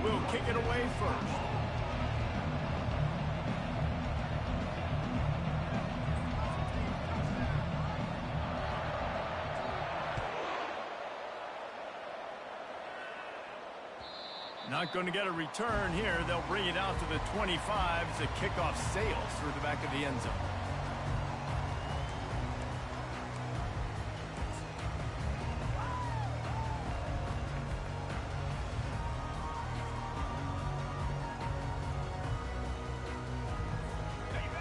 will kick it away first. Not going to get a return here. They'll bring it out to the 25 as the kickoff sails through the back of the end zone.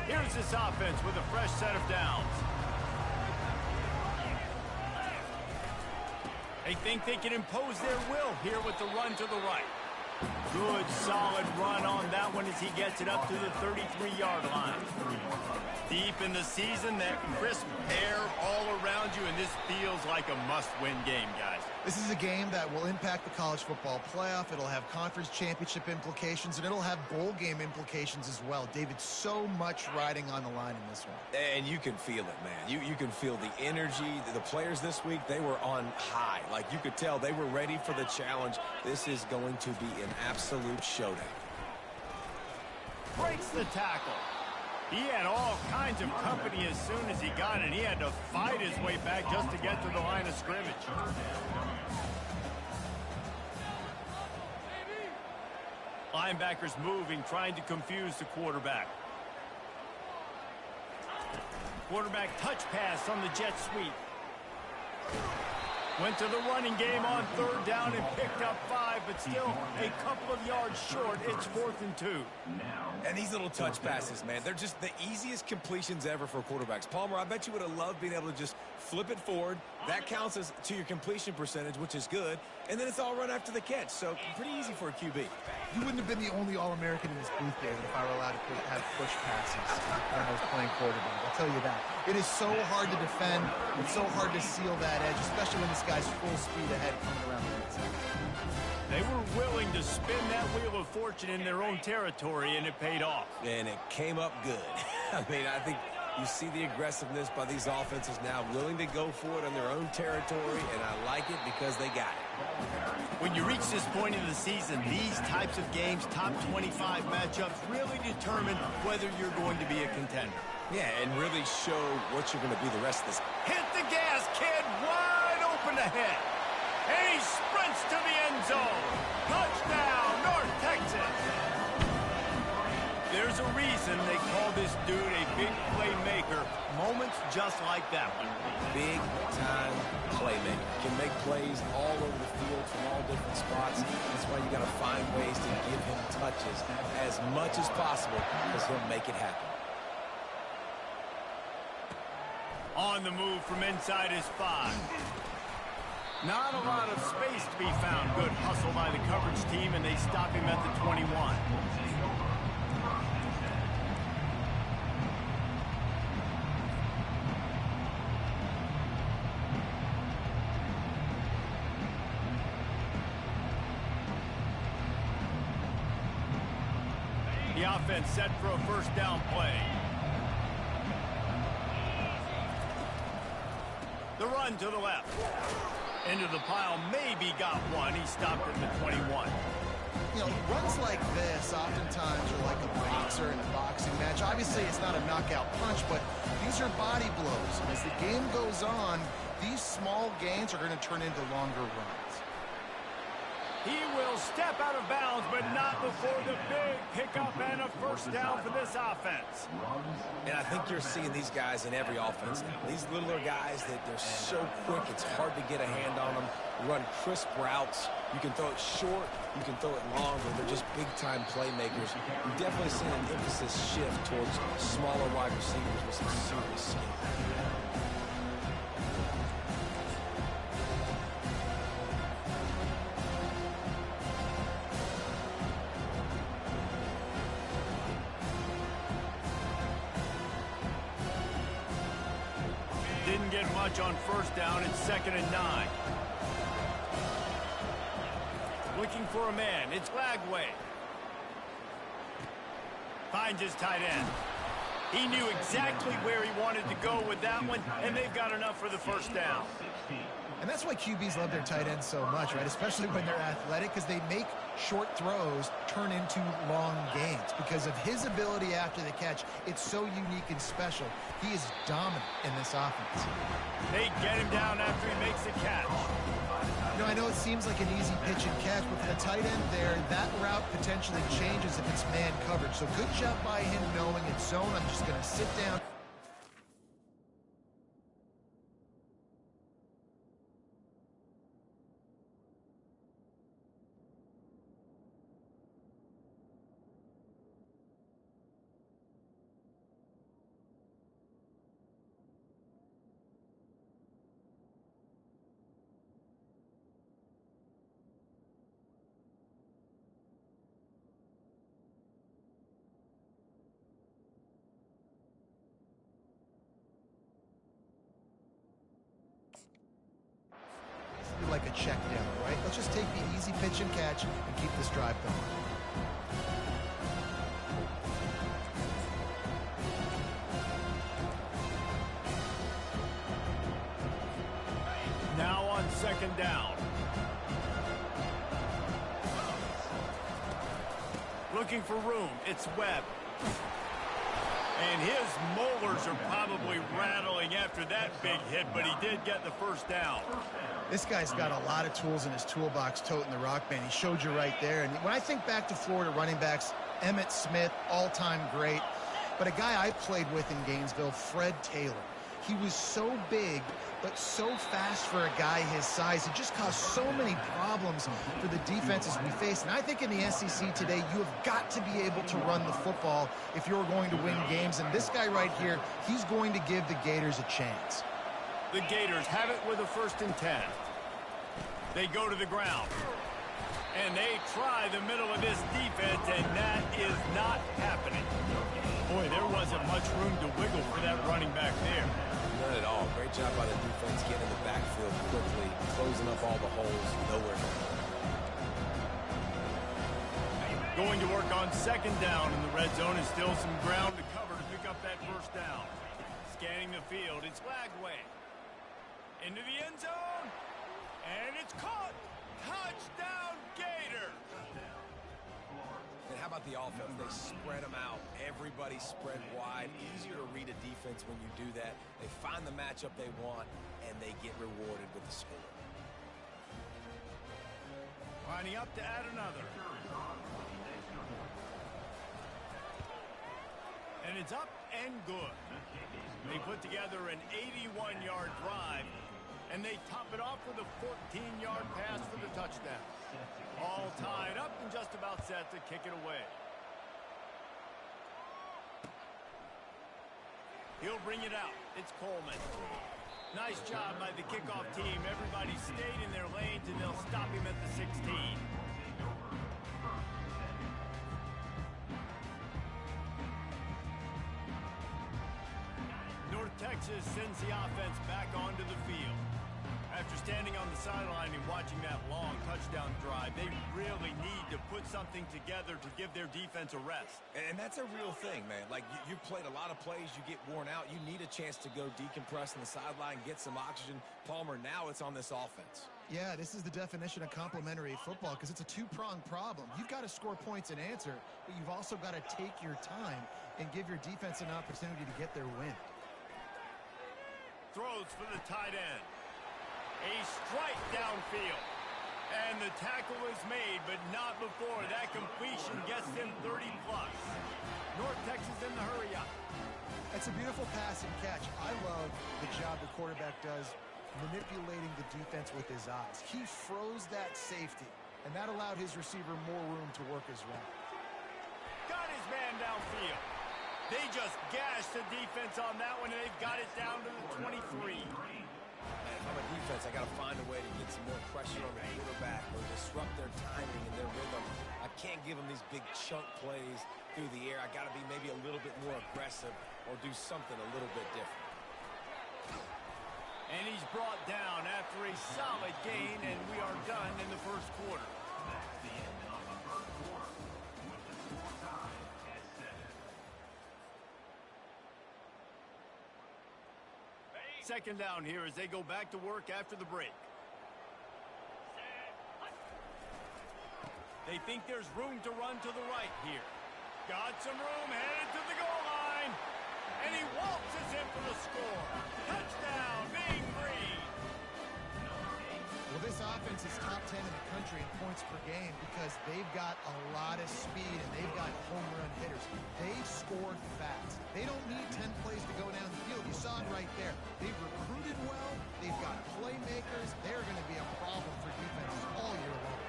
Here's this offense with a fresh set of downs. They think they can impose their will here with the run to the right. Good, solid run on that one as he gets it up to the 33-yard line. Deep in the season, that crisp air all around you, and this feels like a must-win game, guys. This is a game that will impact the college football playoff. It'll have conference championship implications, and it'll have bowl game implications as well. David, so much riding on the line in this one. And you can feel it, man. You can feel the energy. The players this week, they were on high. Like, you could tell they were ready for the challenge. This is going to be an absolute showdown. Breaks the tackle. He had all kinds of company as soon as he got it. He had to fight his way back just to get to the line of scrimmage. Linebackers moving, trying to confuse the quarterback. Quarterback touch pass on the jet sweep. Went to the running game on third down and picked up 5, but still a couple of yards short. It's 4th and 2. And these little touch passes, man, they're just the easiest completions ever for quarterbacks. Palmer, I bet you would have loved being able to just flip it forward. That counts as to your completion percentage, which is good. And then it's all run after the catch, so pretty easy for a QB. You wouldn't have been the only All-American in this booth, David, if I were allowed to have push passes when I was playing quarterback. I'll tell you that. It is so hard to defend. It's so hard to seal that edge, especially when this guy's full speed ahead coming around the inside. They were willing to spin that wheel of fortune in their own territory, and it paid off. And it came up good. I mean, I think you see the aggressiveness by these offenses now, willing to go for it on their own territory, and I like it because they got it. When you reach this point in the season, these types of games, top 25 matchups, really determine whether you're going to be a contender. Yeah, and really show what you're going to be the rest of this. Hit the gas, kid, wide open ahead. And he sprints to the end zone. Touchdown, North Texas. There's a reason they call this dude a big playmaker. Moments just like that one. Big-time playmaker. Can make plays all over the field from all different spots. That's why you got to find ways to give him touches as much as possible because he'll make it happen. On the move from inside his 5. Not a lot of space to be found. Good hustle by the coverage team, and they stop him at the 21. The offense set for a first down play. The run to the left. Into the pile, maybe got one. He stopped at the 21. You know, runs like this oftentimes are like a boxer in a boxing match. Obviously, it's not a knockout punch, but these are body blows. And as the game goes on, these small gains are going to turn into longer runs. He will step out of bounds, but not before the big pickup and a first down for this offense. And I think you're seeing these guys in every offense now. These littler guys that they're so quick, it's hard to get a hand on them, run crisp routes. You can throw it short, you can throw it long, but they're just big-time playmakers. You've definitely seen an emphasis shift towards smaller wide receivers with some serious skill. Didn't get much on first down. It's 2nd and 9. Looking for a man. It's Lagway. Finds his tight end. He knew exactly where he wanted to go with that one, and they've got enough for the first down. And that's why QBs love their tight ends so much, right? Especially when they're athletic, because they make short throws turn into long gains. Because of his ability after the catch, it's so unique and special. He is dominant in this offense. They get him down after he makes the catch. You know, I know it seems like an easy pitch and catch, but for the tight end there, that route potentially changes if it's man coverage. So good job by him knowing it's zone. I'm just going to sit down. Like a check down, right? Let's just take the easy pitch and catch and keep this drive going. Now on second down. Looking for room. It's Webb. And his molars are probably rattling after that big hit, but he did get the first down. This guy's got a lot of tools in his toolbox toting the rock band. He showed you right there. And when I think back to Florida running backs, Emmitt Smith, all-time great. But a guy I played with in Gainesville, Fred Taylor. He was so big, but so fast for a guy his size. It just caused so many problems for the defenses we face. And I think in the SEC today, you have got to be able to run the football if you're going to win games. And this guy right here, he's going to give the Gators a chance. The Gators have it with a 1st and 10. They go to the ground. And they try the middle of this defense, and that is not happening. Boy, there wasn't much room to wiggle for that running back there. None at all. Great job by the defense getting in the backfield quickly, closing up all the holes, nowhere to go. Going to work on second down in the red zone, and still some ground to cover to pick up that first down. Scanning the field, it's Lagway. Into the end zone, and it's caught. Touchdown, Gator. And how about the offense? They spread them out. Everybody spread wide. Easier to read a defense when you do that. They find the matchup they want, and they get rewarded with the score. Lining up to add another. And it's up and good. They put together an 81-yard drive, and they top it off with a 14-yard pass for the touchdown. All tied up and just about set to kick it away. He'll bring it out. It's Coleman. Nice job by the kickoff team. Everybody stayed in their lanes, and they'll stop him at the 16. North Texas sends the offense back onto the field. After standing on the sideline and watching that long touchdown drive, they really need to put something together to give their defense a rest. And that's a real thing, man. Like, you played a lot of plays, you get worn out. You need a chance to go decompress on the sideline, get some oxygen. Palmer, now it's on this offense. Yeah, this is the definition of complementary football because it's a two-pronged problem. You've got to score points and answer, but you've also got to take your time and give your defense an opportunity to get their win. Throws for the tight end. A strike downfield. And the tackle is made, but not before that completion gets them 30-plus. North Texas in the hurry up. It's a beautiful pass and catch. I love the job the quarterback does manipulating the defense with his eyes. He froze that safety, and that allowed his receiver more room to work his route. Got his man downfield. They just gashed the defense on that one, and they've got it down to the 23. If I'm a defense, I got to find a way to get some more pressure on the quarterback or disrupt their timing and their rhythm. I can't give them these big chunk plays through the air. I got to be maybe a little bit more aggressive or do something a little bit different. And he's brought down after a solid gain, and we are done in the first quarter. Second down here as they go back to work after the break. They think there's room to run to the right here. Got some room, headed to the goal line. And he waltzes in for the score. Touchdown, Big Green. Well, this offense is top 10 in the country in points per game because they've got a lot of speed and they've got home run hitters. They score fast. They don't need 10 plays to go down the field. You saw it right there. They've recruited well. They've got playmakers. They're going to be a problem for defenses all year long.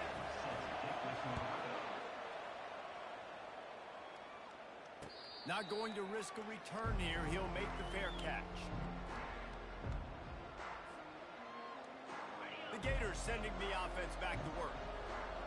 Not going to risk a return here. He'll make the fair catch. The Gators sending the offense back to work.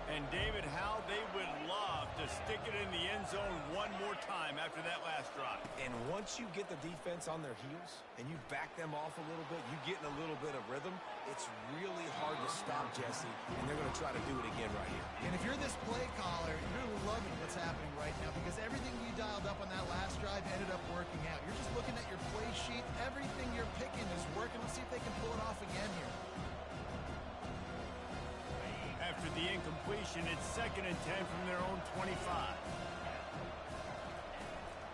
And David, how they would love to stick it in the end zone one more time after that last drive. And once you get the defense on their heels and you back them off a little bit, you get in a little bit of rhythm, it's really hard to stop Jesse, and they're going to try to do it again right here. And if you're this play caller, you're loving what's happening right now because everything you dialed up on that last drive ended up working out. You're just looking at your play sheet. Everything you're picking is working. Let's see if they can pull it off again here. After the incompletion, it's 2nd and 10 from their own 25.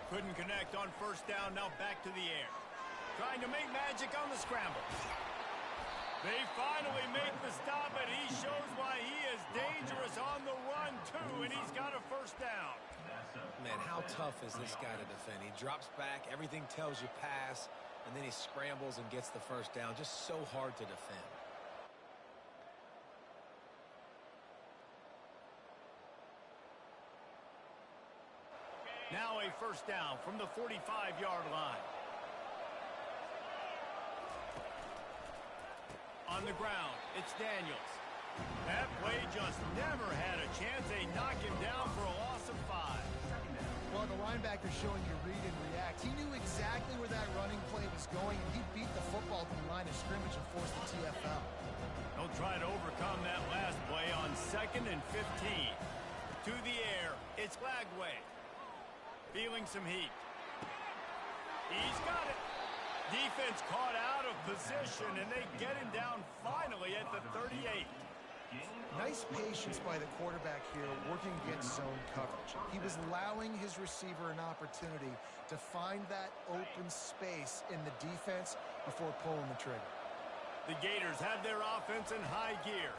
Couldn't connect on first down, now back to the air. Trying to make magic on the scramble. They finally make the stop, and he shows why he is dangerous on the run, too, and he's got a first down. Man, how tough is this guy to defend? He drops back, everything tells you pass, and then he scrambles and gets the first down. Just so hard to defend. Now a first down from the 45-yard line. On the ground, it's Daniels. That play just never had a chance. They knock him down for a loss of 5. Well, the linebacker's showing you read and react. He knew exactly where that running play was going, and he beat the football to the line of scrimmage and forced the TFL. They'll try to overcome that last play on 2nd and 15. To the air, it's Lagway. Feeling some heat. He's got it. Defense caught out of position, and they get him down finally at the 38. Nice patience by the quarterback here working against zone coverage. He was allowing his receiver an opportunity to find that open space in the defense before pulling the trigger. The Gators have their offense in high gear.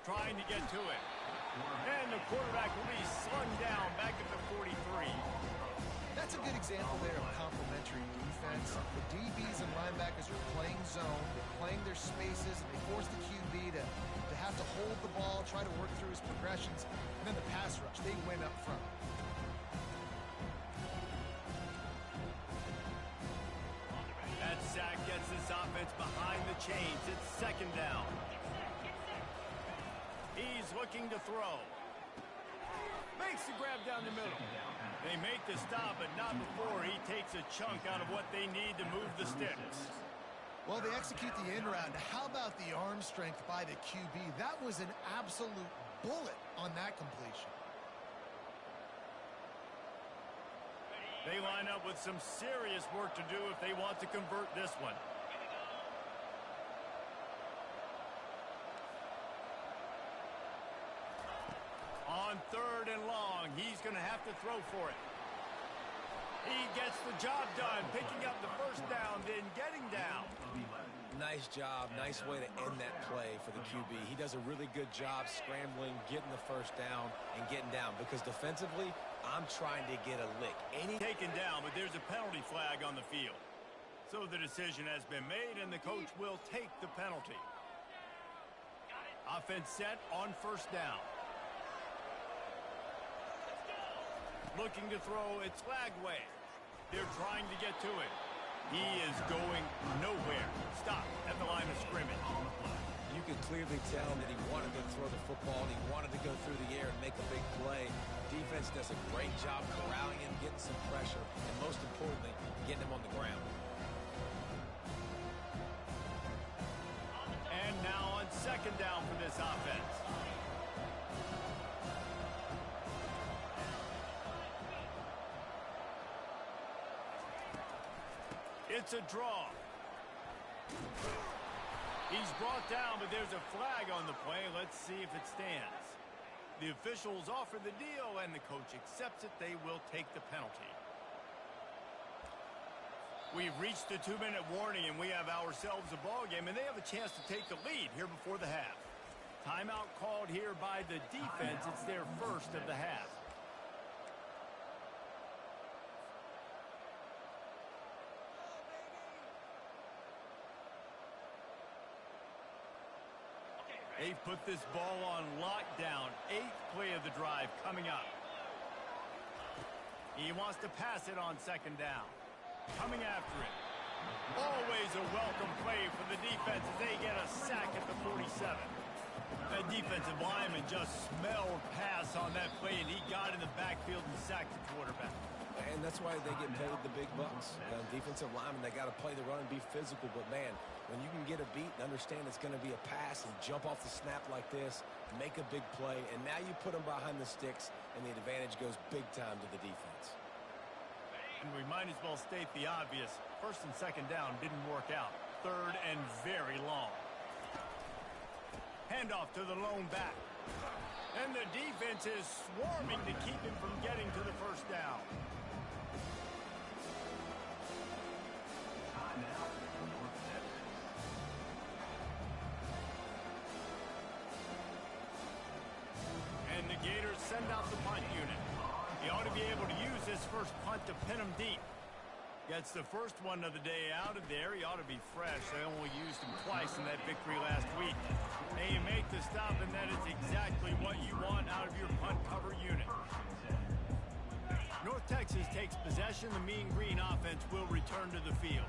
Trying to get to it. And the quarterback will be slung down back at the 43. That's a good example there of complementary defense. The DBs and linebackers are playing zone, they're playing their spaces, and they force the QB to have to hold the ball, try to work through his progressions, and then the pass rush, they win up front. That sack gets this offense behind the chains. It's 2nd down. He's looking to throw. Makes the grab down the middle. They make the stop, but not before he takes a chunk out of what they need to move the sticks. Well, they execute the end round. How about the arm strength by the QB? That was an absolute bullet on that completion. They line up with some serious work to do if they want to convert this one. On 3rd and long, he's going to have to throw for it. He gets the job done, picking up the first down, then getting down. Nice job, nice way to end that play for the QB. He does a really good job scrambling, getting the first down, and getting down. Because defensively, I'm trying to get a lick. Taken down, but there's a penalty flag on the field. So the decision has been made, and the coach will take the penalty. Offense set on first down. Looking to throw, it's Lagway. They're trying to get to it. He is going nowhere. Stop at the line of scrimmage. You could clearly tell that he wanted to throw the football, and he wanted to go through the air and make a big play. Defense does a great job corralling him, getting some pressure, and most importantly, getting him on the ground. And now on 2nd down for this offense. It's a draw. He's brought down, but there's a flag on the play. Let's see if it stands. The officials offer the deal, and the coach accepts it. They will take the penalty. We've reached the 2-minute warning, and we have ourselves a ball game, and they have a chance to take the lead here before the half. Timeout called here by the defense. It's their first of the half. They've put this ball on lockdown. 8th play of the drive coming up. He wants to pass it on 2nd down. Coming after it. Always a welcome play for the defense as they get a sack at the 47. That defensive lineman just smelled pass on that play, and he got in the backfield and sacked the quarterback. And that's why they get paid the big bucks. Defensive linemen, they got to play the run and be physical. But, man, when you can get a beat and understand it's going to be a pass and jump off the snap like this, make a big play, and now you put them behind the sticks, and the advantage goes big time to the defense. And we might as well state the obvious. 1st and 2nd down didn't work out. 3rd and very long. Handoff to the lone back. And the defense is swarming to keep him from getting to the 1st down. And the Gators send out the punt unit. He ought to be able to use this first punt to pin him deep. Gets the first one of the day out of there. He ought to be fresh. They only used him twice in that victory last week. They make the stop, and that is exactly what you want out of your punt cover unit. North Texas takes possession. The Mean Green offense will return to the field.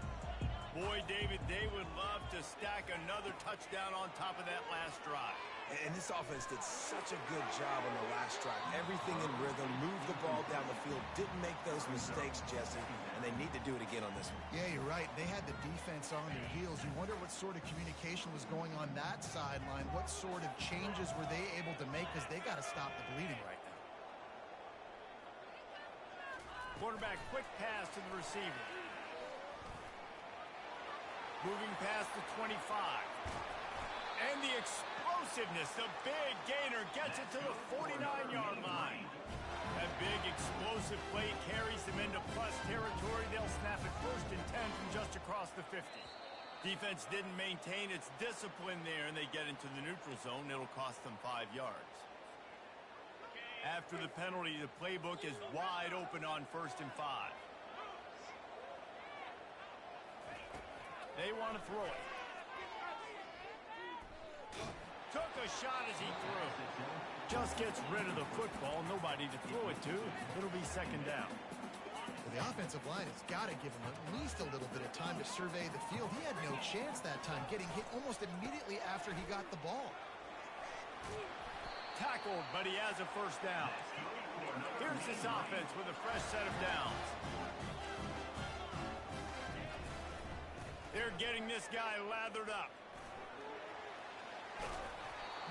Boy, David, they would love to stack another touchdown on top of that last drive. And this offense did such a good job on the last drive. Everything in rhythm, moved the ball down the field, didn't make those mistakes, Jesse, and they need to do it again on this one. Yeah, you're right. They had the defense on their heels. You wonder what sort of communication was going on that sideline. What sort of changes were they able to make, because they got to stop the bleeding right now. Quarterback quick pass to the receiver. Moving past the 25. And the explosiveness, the big gainer gets it to the 49-yard line. That big explosive play carries them into plus territory. They'll snap it 1st and 10 from just across the 50. Defense didn't maintain its discipline there, and they get into the neutral zone. It'll cost them 5 yards. After the penalty, the playbook is wide open on 1st and 5. They want to throw it. Took a shot as he threw. Just gets rid of the football. Nobody to throw it to. It'll be 2nd down. Well, the offensive line has got to give him at least a little bit of time to survey the field. He had no chance that time, getting hit almost immediately after he got the ball. Tackled, but he has a 1st down. Here's this offense with a fresh set of downs. They're getting this guy lathered up.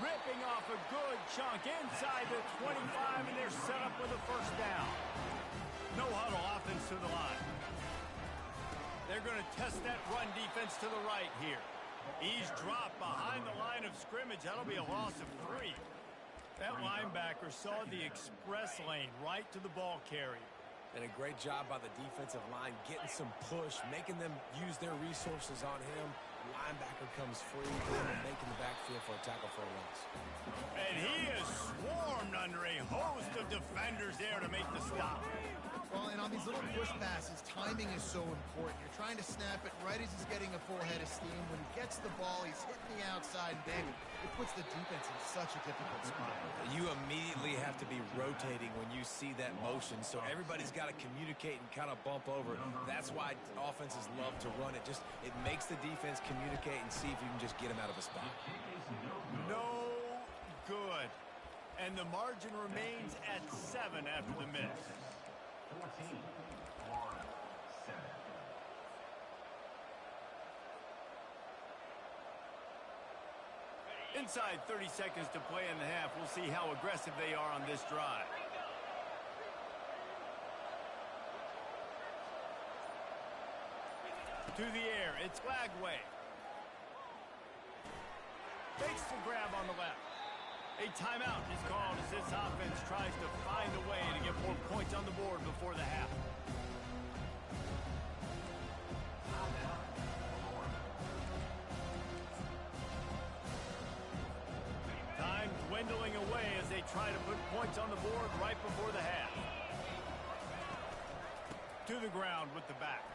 Ripping off a good chunk inside the 25, and they're set up with a 1st down. No huddle offense to the line. They're going to test that run defense to the right here. He's dropped behind the line of scrimmage. That'll be a loss of 3. That linebacker saw the express lane right to the ball carrier. And a great job by the defensive line, getting some push, making them use their resources on him. Linebacker comes free, and making the backfield for a tackle for a loss. And he is swarmed under a host of defenders there to make the stop. Well, and on these little push passes, timing is so important. You're trying to snap it right as he's getting a full head of steam. When he gets the ball, he's hitting the outside, and David, it puts the defense in such a difficult spot. You immediately have to be rotating when you see that motion, so everybody's got to communicate and kind of bump over. That's why offenses love to run it. It makes the defense communicate and see if you can just get him out of a spot. No good. And the margin remains at 7 after the miss. 14-7. Inside 30 seconds to play in the half. We'll see how aggressive they are on this drive. To the air, it's Lagway. Fakes the grab on the left. A timeout is called as this offense tries to find a way to get more points on the board before the half. Time dwindling away as they try to put points on the board right before the half. To the ground with the back.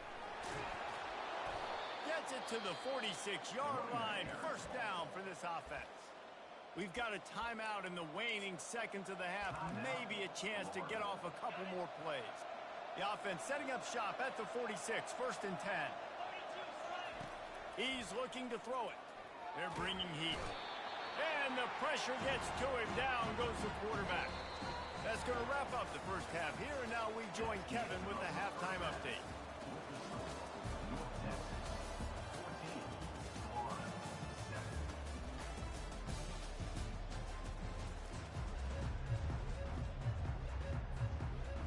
Gets it to the 46-yard line. First down for this offense. We've got a timeout in the waning seconds of the half. Maybe a chance to get off a couple more plays. The offense setting up shop at the 46, 1st and 10. He's looking to throw it. They're bringing heat. And the pressure gets to him. Down goes the quarterback. That's going to wrap up the first half here, and now we join Kevin with the halftime update.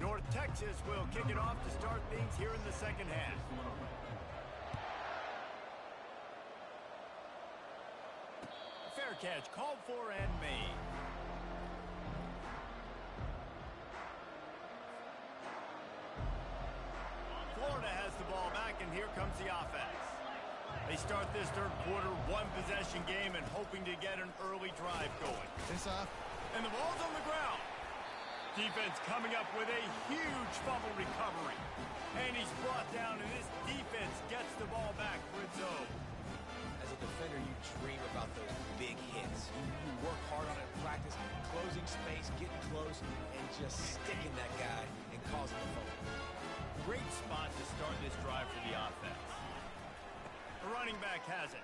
North Texas will kick it off to start things here in the second half. Fair catch called for and made. Florida has the ball back, and here comes the offense. They start this third quarter, one-possession game, and hoping to get an early drive going. And the ball's on the ground. Defense coming up with a huge fumble recovery. And he's brought down, and this defense gets the ball back for its own. As a defender, you dream about those big hits. You work hard on it in practice, closing space, getting close, and just sticking that guy and causing the fumble. Great spot to start this drive for the offense. The running back has it.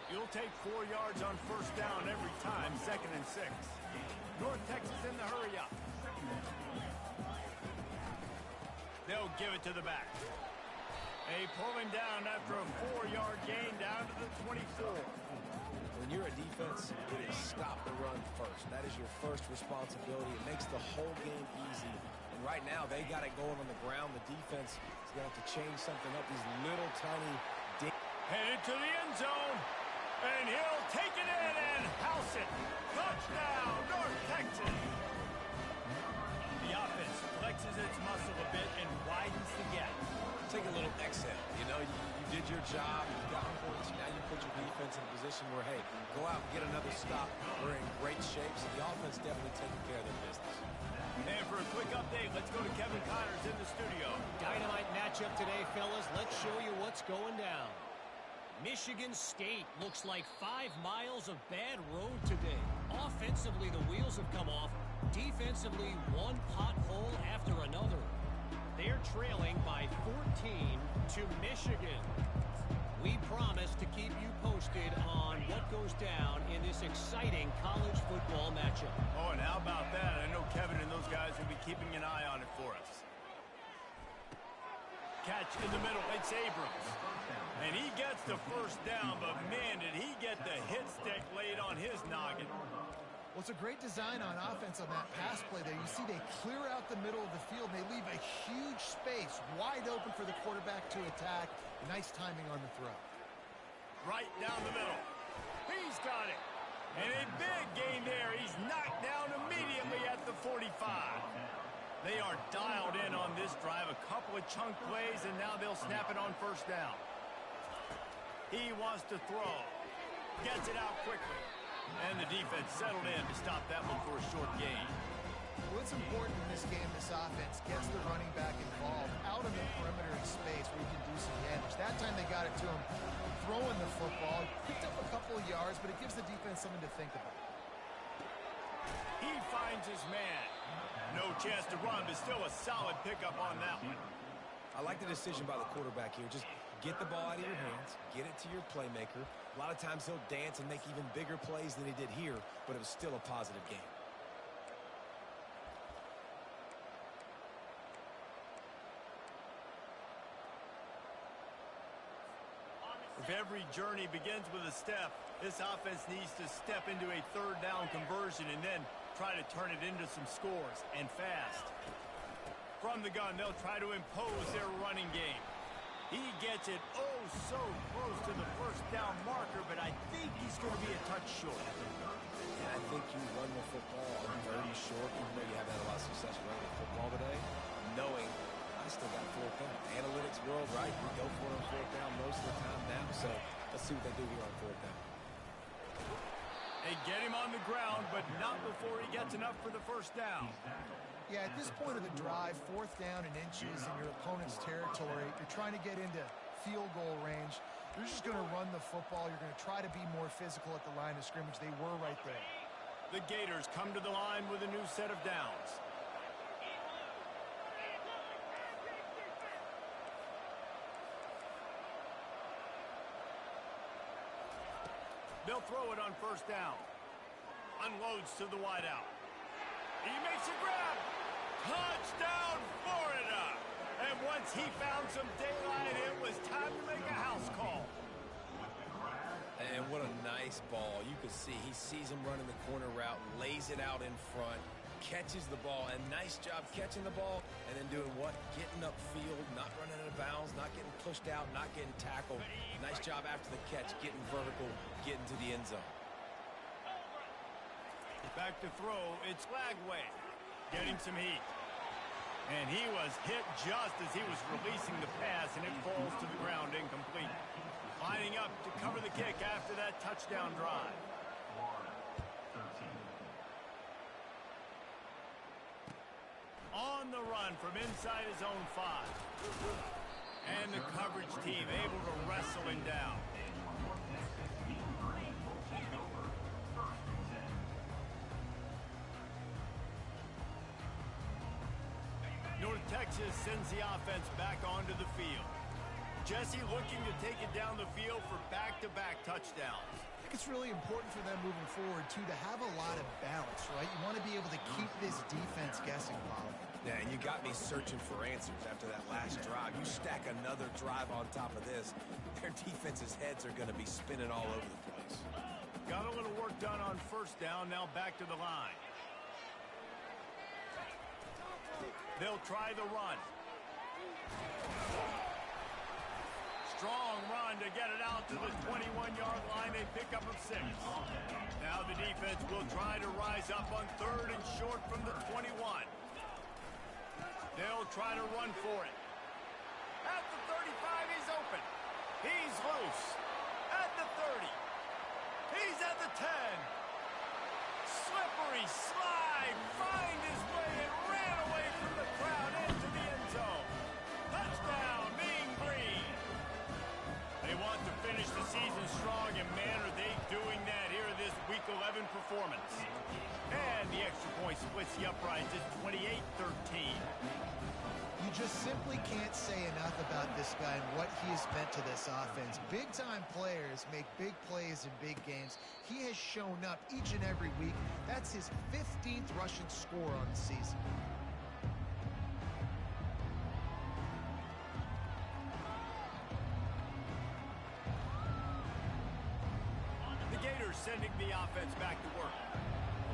You'll take 4 yards on first down every time, 2nd and 6. North Texas in the hurry up. They'll give it to the back. They pull him down after a 4-yard gain down to the 24. When you're a defense, it is stop the run first. That is your first responsibility. It makes the whole game easy. And right now, they got it going on the ground. The defense is going to have to change something up. These little tiny... Headed to the end zone. And he'll take it in and house it. Touchdown, North Texas. The offense flexes its muscle a bit and widens the gap. Take a little exhale. You know, you did your job. You got points. Now you put your defense in a position where, hey, go out and get another stop. We're in great shape, so the offense definitely taking care of their business. And for a quick update, let's go to Kevin Connors in the studio. Dynamite matchup today, fellas. Let's show you what's going down. Michigan State looks like 5 miles of bad road today. Offensively, the wheels have come off. Defensively, one pothole after another. They're trailing by 14 to Michigan. We promise to keep you posted on what goes down in this exciting college football matchup. Oh, and how about that? I know Kevin and those guys will be keeping an eye on it for us. Catch in the middle, it's Abrams. And he gets the first down, but man, did he get the hit stick laid on his noggin. Well, it's a great design on offense on that pass play there. You see they clear out the middle of the field, and they leave a huge space wide open for the quarterback to attack. Nice timing on the throw. Right down the middle. He's got it. And a big gain there. He's knocked down immediately at the 45. They are dialed in on this drive. A couple of chunk plays, and now they'll snap it on first down. He wants to throw. Gets it out quickly. And the defense settled in to stop that one for a short gain. What's important in this game, this offense gets the running back involved out in the perimeter of space where he can do some damage. That time they got it to him throwing the football. He picked up a couple of yards, but it gives the defense something to think about. He finds his man. No chance to run, but still a solid pickup on that one. I like the decision by the quarterback here. Just get the ball out of your hands, get it to your playmaker. A lot of times he'll dance and make even bigger plays than he did here, but it was still a positive game. If every journey begins with a step, this offense needs to step into a third down conversion and then try to turn it into some scores, and fast. From the gun, they'll try to impose their running game. He gets it oh so close to the first down marker, but I think he's going to be a touch short. And I think you run the football on 30 short, even though you haven't had a lot of success running the football today, knowing I still got fourth down. Analytics world, right? We go for it on fourth down most of the time now, so let's see what they do here on fourth down. They get him on the ground, but not before he gets enough for the first down. Yeah, at this point of the drive, fourth down and inches in your opponent's territory, you're trying to get into field goal range. You're just going to run the football. You're going to try to be more physical at the line of scrimmage. They were right there. The Gators come to the line with a new set of downs. They'll throw it on first down. Unloads to the wideout. He makes a grab. Touchdown, Florida! And once he found some daylight, it was time to make a house call. And what a nice ball. You can see he sees him running the corner route, lays it out in front, catches the ball, and nice job catching the ball, and then doing what? Getting upfield, not running out of bounds, not getting pushed out, not getting tackled. Nice job after the catch, getting vertical, getting to the end zone. Back to throw, it's Lagway, getting some heat. And he was hit just as he was releasing the pass, and it falls to the ground incomplete. Lining up to cover the kick after that touchdown drive. On the run from inside his own 5. And the coverage team able to wrestle him down. North Texas sends the offense back onto the field. Jesse looking to take it down the field for back-to-back touchdowns. I think it's really important for them moving forward, too, to have a lot of balance, right? You want to be able to keep this defense guessing, Paul. Yeah, and you got me searching for answers after that last drive. You stack another drive on top of this, their defense's heads are going to be spinning all over the place. Got a little work done on first down, now back to the line. They'll try the run. Strong run to get it out to the 21-yard line. They pick up a 6. Now the defense will try to rise up on third and short from the 21. They'll try to run for it. At the 35, he's open. He's loose. At the 30. He's at the 10. Slippery slide. Find his way and ran away from the crowd into the end zone. Touchdown, Mean Green. They want to finish the season strong, and man, are they doing that here in this Week 11 performance. And the extra point splits the uprights at 28-13. You just simply can't say enough about this guy and what he has meant to this offense. Big-time players make big plays in big games. He has shown up each and every week. That's his 15th rushing score on the season. The Gators sending the offense back to work.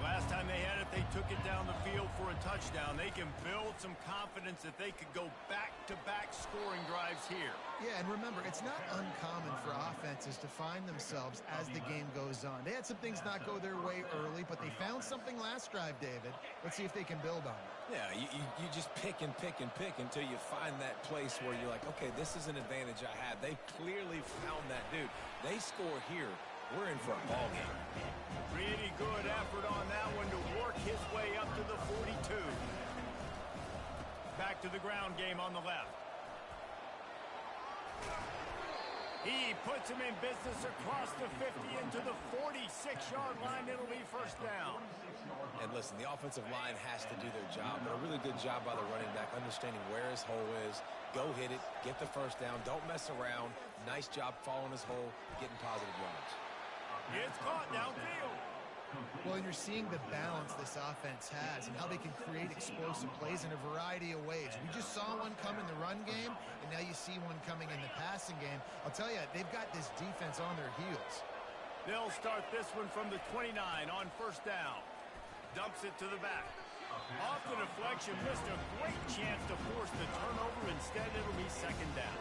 Last time they had it, they took it down the field for a touchdown. They can build some confidence that they could go back-to-back scoring drives here. Yeah, and remember, it's not uncommon for offenses to find themselves as the game goes on. They had some things not go their way early, but they found something last drive, David. Let's see if they can build on it. Yeah, you just pick and pick and pick until you find that place where you're like, okay, this is an advantage I have. They clearly found that dude. They score here. We're in for a ball game. Pretty good effort on that one to work his way up to the 42. Back to the ground game on the left. He puts him in business across the 50 into the 46-yard line. It'll be first down. And listen, the offensive line has to do their job, but a really good job by the running back, understanding where his hole is. Go hit it, get the first down, don't mess around. Nice job following his hole, getting positive yards. It's caught downfield. Well, and you're seeing the balance this offense has and how they can create explosive plays in a variety of ways. We just saw one come in the run game, and now you see one coming in the passing game. I'll tell you, they've got this defense on their heels. They'll start this one from the 29 on first down. Dumps it to the back. Off the deflection, missed a great chance to force the turnover. Instead, it'll be second down.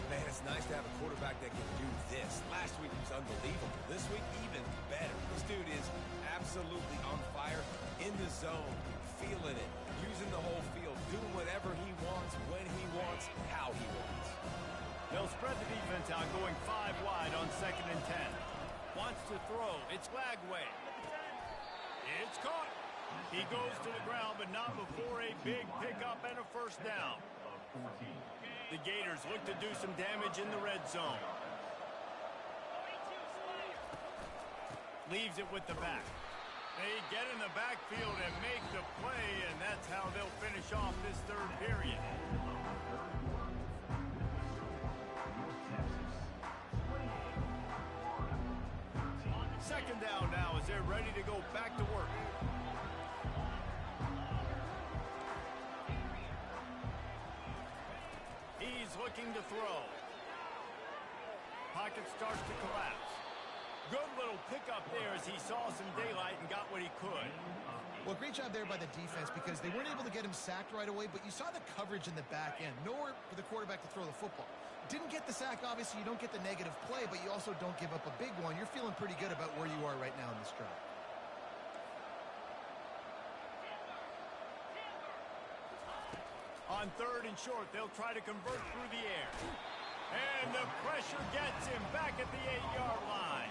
Man, it's nice to have a quarterback that can do this. Last week he was unbelievable. This week, even better. This dude is absolutely on fire, in the zone, feeling it, using the whole field, doing whatever he wants, when he wants, how he wants. They'll spread the defense out, going 5 wide on 2nd and 10. Wants to throw. It's Lagway. It's caught. He goes to the ground, but not before a big pickup and a first down. The Gators look to do some damage in the red zone. Leaves it with the back. They get in the backfield and make the play, and that's how they'll finish off this third period. Second down now as they're ready to go back to work. He's looking to throw. Pocket starts to collapse. Good little pickup there as he saw some daylight and got what he could. Well, great job there by the defense because they weren't able to get him sacked right away, but you saw the coverage in the back end. Nowhere for the quarterback to throw the football. Didn't get the sack, obviously. You don't get the negative play, but you also don't give up a big one. You're feeling pretty good about where you are right now in this drive. On 3rd and short, they'll try to convert through the air. And the pressure gets him back at the 8-yard line.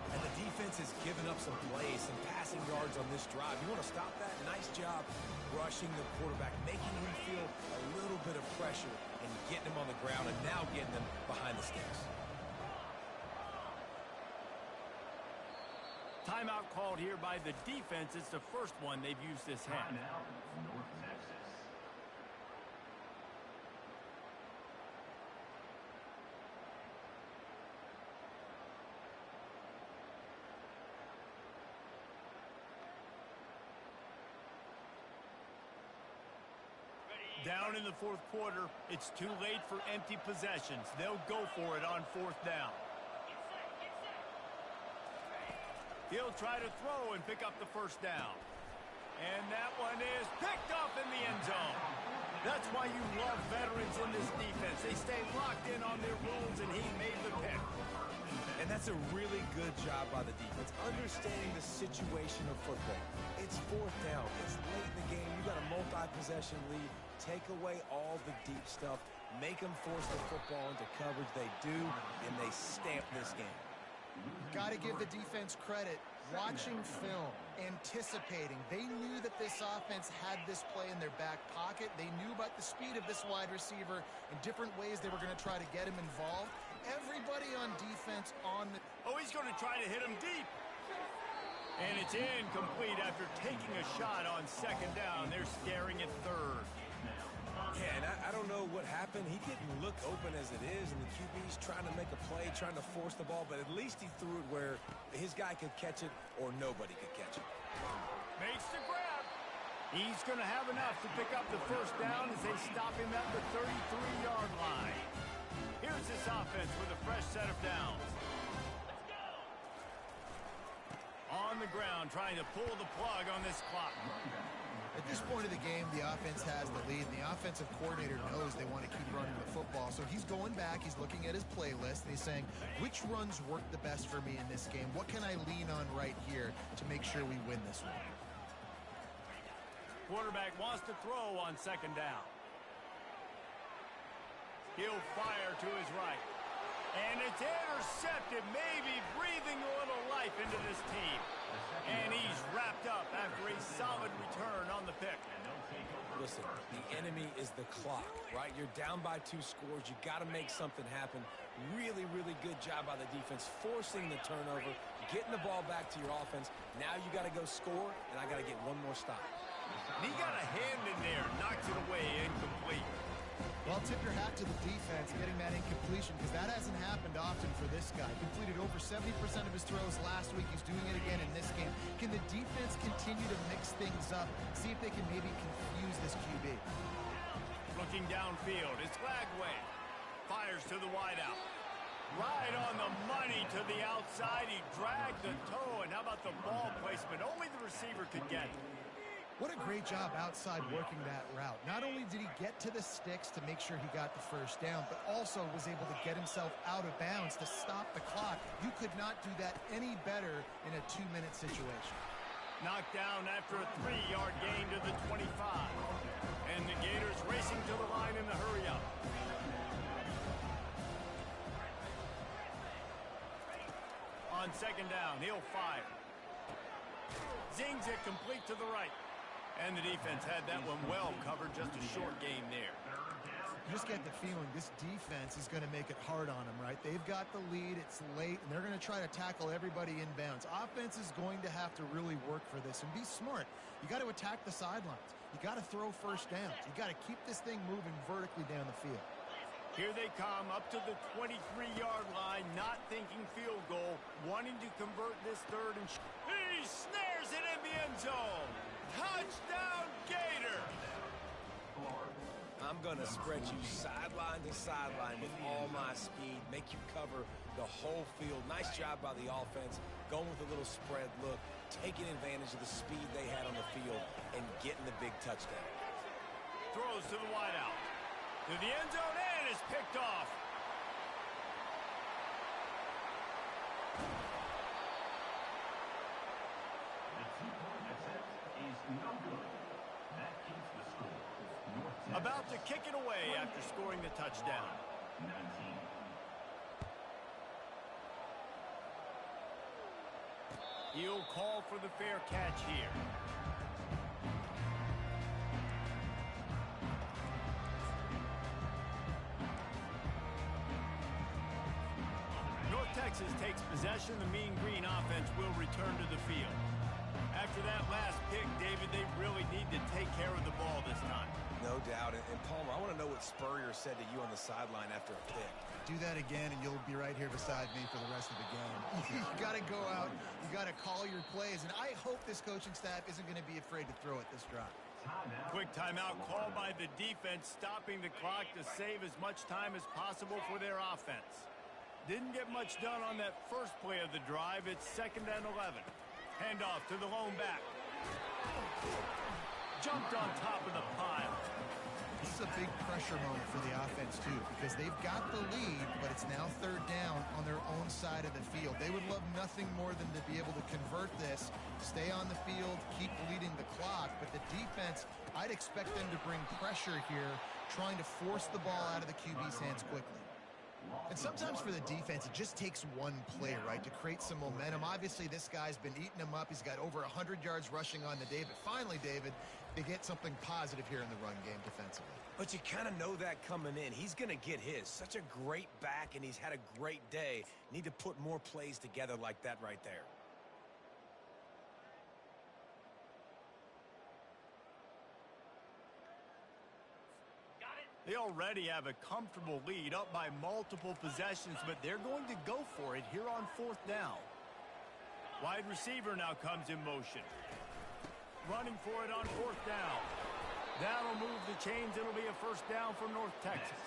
And the defense has given up some plays, some passing yards on this drive. You want to stop that? Nice job rushing the quarterback, making him feel a little bit of pressure and getting him on the ground and now getting him behind the sticks. Timeout called here by the defense. It's the first one they've used this half. Down in the 4th quarter, it's too late for empty possessions. They'll go for it on 4th down. He'll try to throw and pick up the first down. And that one is picked up in the end zone. That's why you love veterans in this defense. They stay locked in on their rules, and he made the pick. And that's a really good job by the defense, understanding the situation of football. It's 4th down. It's late in the game. You got a multi-possession lead. Take away all the deep stuff. Make them force the football into coverage. They do, and they stamp this game. Got to give the defense credit. Watching film, anticipating. They knew that this offense had this play in their back pocket. They knew about the speed of this wide receiver and different ways they were going to try to get him involved. Everybody on defense on the... Oh, he's going to try to hit him deep. And it's incomplete after taking a shot on 2nd down. They're staring at 3rd. Yeah, and I don't know what happened. He didn't look open as it is, and the QB's trying to make a play, trying to force the ball, but at least he threw it where his guy could catch it or nobody could catch it. Makes the grab. He's going to have enough to pick up the first down as they stop him at the 33-yard line. Here's this offense with a fresh set of downs. On the ground, trying to pull the plug on this clock. At this point of the game, the offense has the lead. The offensive coordinator knows they want to keep running the football. So he's going back, he's looking at his playlist, and he's saying, which runs work the best for me in this game? What can I lean on right here to make sure we win this one? Quarterback wants to throw on 2nd down. He'll fire to his right. And it's intercepted, maybe breathing a little life into this team. And he's wrapped up after a solid return on the pick. Listen, the enemy is the clock, right? You're down by 2 scores. You got to make something happen. Really, really good job by the defense, forcing the turnover, getting the ball back to your offense. Now you got to go score, and I got to get one more stop. And he got a hand in there, knocks it away, incomplete. Well, tip your hat to the defense getting that incompletion because that hasn't happened often for this guy. Completed over 70% of his throws last week. He's doing it again in this game. Can the defense continue to mix things up, see if they can maybe confuse this QB? Looking downfield, it's Lagway. Fires to the wideout. Right on the money to the outside. He dragged the toe, and how about the ball placement? Only the receiver could get it. What a great job outside working that route. Not only did he get to the sticks to make sure he got the first down, but also was able to get himself out of bounds to stop the clock. You could not do that any better in a 2-minute situation. Knocked down after a 3-yard gain to the 25. And the Gators racing to the line in the hurry-up. On second down, he'll fire. Zings it complete to the right. And the defense had that one well covered, just a short game there. You just get the feeling this defense is going to make it hard on them, right? They've got the lead, it's late, and they're going to try to tackle everybody inbounds. Offense is going to have to really work for this and be smart. You got to attack the sidelines. You got to throw first downs. You got to keep this thing moving vertically down the field. Here they come up to the 23-yard line, not thinking field goal, wanting to convert this third and he snares it in the end zone. Touchdown, Gator! I'm going to spread you sideline to sideline with all my speed, make you cover the whole field. Nice job by the offense, going with a little spread look, taking advantage of the speed they had on the field, and getting the big touchdown. Throws to the wideout. To the end zone and is picked off. About to kick it away after scoring the touchdown. He'll call for the fair catch here. North Texas takes possession. The Mean Green offense will return to the field. After that last pick, David, they really need to take care of the ball this time. No doubt. And Palmer, I want to know what Spurrier said to you on the sideline after a pick. Do that again, and you'll be right here beside me for the rest of the game. You got to go out. You got to call your plays. And I hope this coaching staff isn't going to be afraid to throw it this drive. Quick timeout called by the defense, stopping the clock to save as much time as possible for their offense. Didn't get much done on that first play of the drive. It's 2nd and 11. Handoff to the lone back. Jumped on top of the pile. This is a big pressure moment for the offense, too, because they've got the lead, but it's now 3rd down on their own side of the field. They would love nothing more than to be able to convert this, stay on the field, keep leading the clock. But the defense, I'd expect them to bring pressure here, trying to force the ball out of the QB's hands quickly. And sometimes for the defense, it just takes one play, right, to create some momentum. Obviously, this guy's been eating them up. He's got over 100 yards rushing on the day. But finally, David, they get something positive here in the run game defensively. But you kind of know that coming in. He's going to get his. Such a great back, and he's had a great day. Need to put more plays together like that right there. They already have a comfortable lead, up by multiple possessions, but they're going to go for it here on 4th down. Wide receiver now comes in motion. Running for it on 4th down. That'll move the chains. It'll be a first down for North Texas.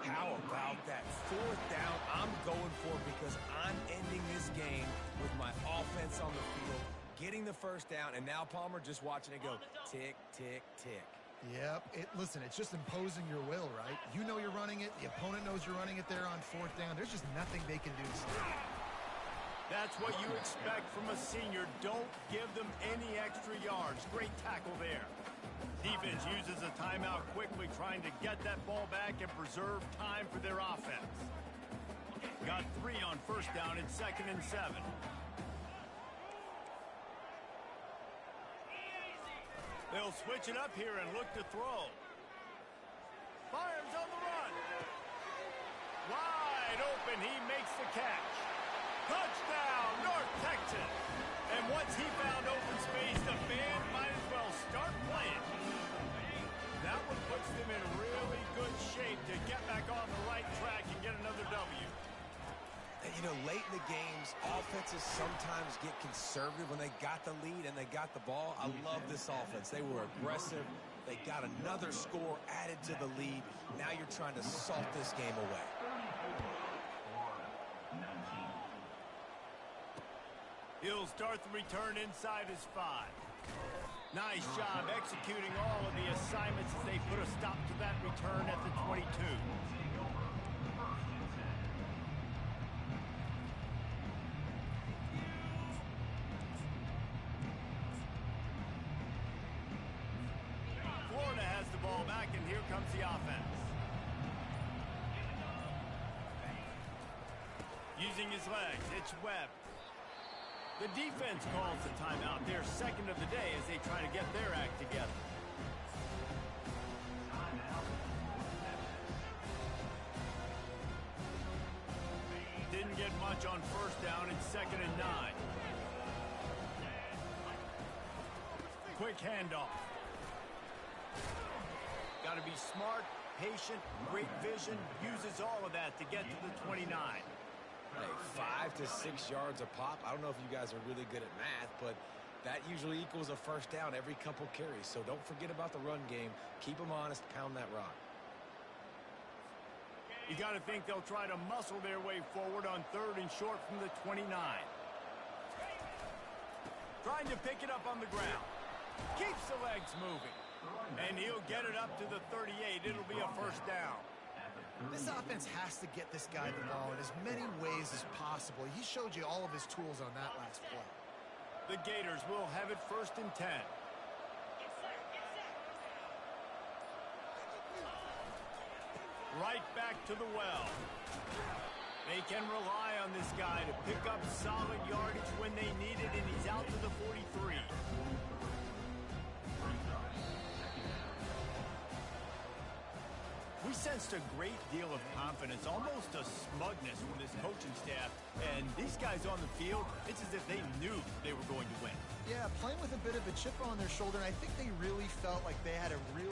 How about that 4th down? I'm going for it because I'm ending this game with my offense on the field, getting the first down, and now Palmer just watching it go tick, tick, tick. Yep. Listen, it's just imposing your will, right? You know you're running it. The opponent knows you're running it there on 4th down. There's just nothing they can do to stop it. That's what you expect from a senior. Don't give them any extra yards. Great tackle there. Defense uses a timeout quickly, trying to get that ball back and preserve time for their offense. Got 3 on first down. It's 2nd and 7. They'll switch it up here and look to throw. Fires on the run. Wide open, he makes the catch. Touchdown, North Texas. And once he found open space, the band might as well start playing. That one puts them in really good shape to get back on the right track and get another W. And, you know, late in the games, offenses sometimes get conservative when they got the lead and they got the ball. I love this offense. They were aggressive. They got another score added to the lead. Now you're trying to salt this game away. He'll start the return inside his 5. Nice job executing all of the assignments as they put a stop to that return at the 22. Florida has the ball back, and here comes the offense. Using his legs, it's Webb. The defense calls the timeout, their second of the day, as they try to get their act together. Didn't get much on first down. It's 2nd and 9. Quick handoff. Got to be smart, patient, great vision. Uses all of that to get to the 29. Hey, 5 to 6 yards a pop. I don't know if you guys are really good at math, but that usually equals a first down every couple carries. So don't forget about the run game. Keep them honest. Pound that rock. You got to think they'll try to muscle their way forward on 3rd and short from the 29. Trying to pick it up on the ground. Keeps the legs moving. And he'll get it up to the 38. It'll be a first down. This offense has to get this guy the ball in as many ways as possible. He showed you all of his tools on that last play. The Gators will have it 1st and 10. Right back to the well. They can rely on this guy to pick up solid yardage when they need it, and he's out to the 43. We sensed a great deal of confidence, almost a smugness from this coaching staff. And these guys on the field, it's as if they knew they were going to win. Yeah, playing with a bit of a chip on their shoulder, and I think they really felt like they had a real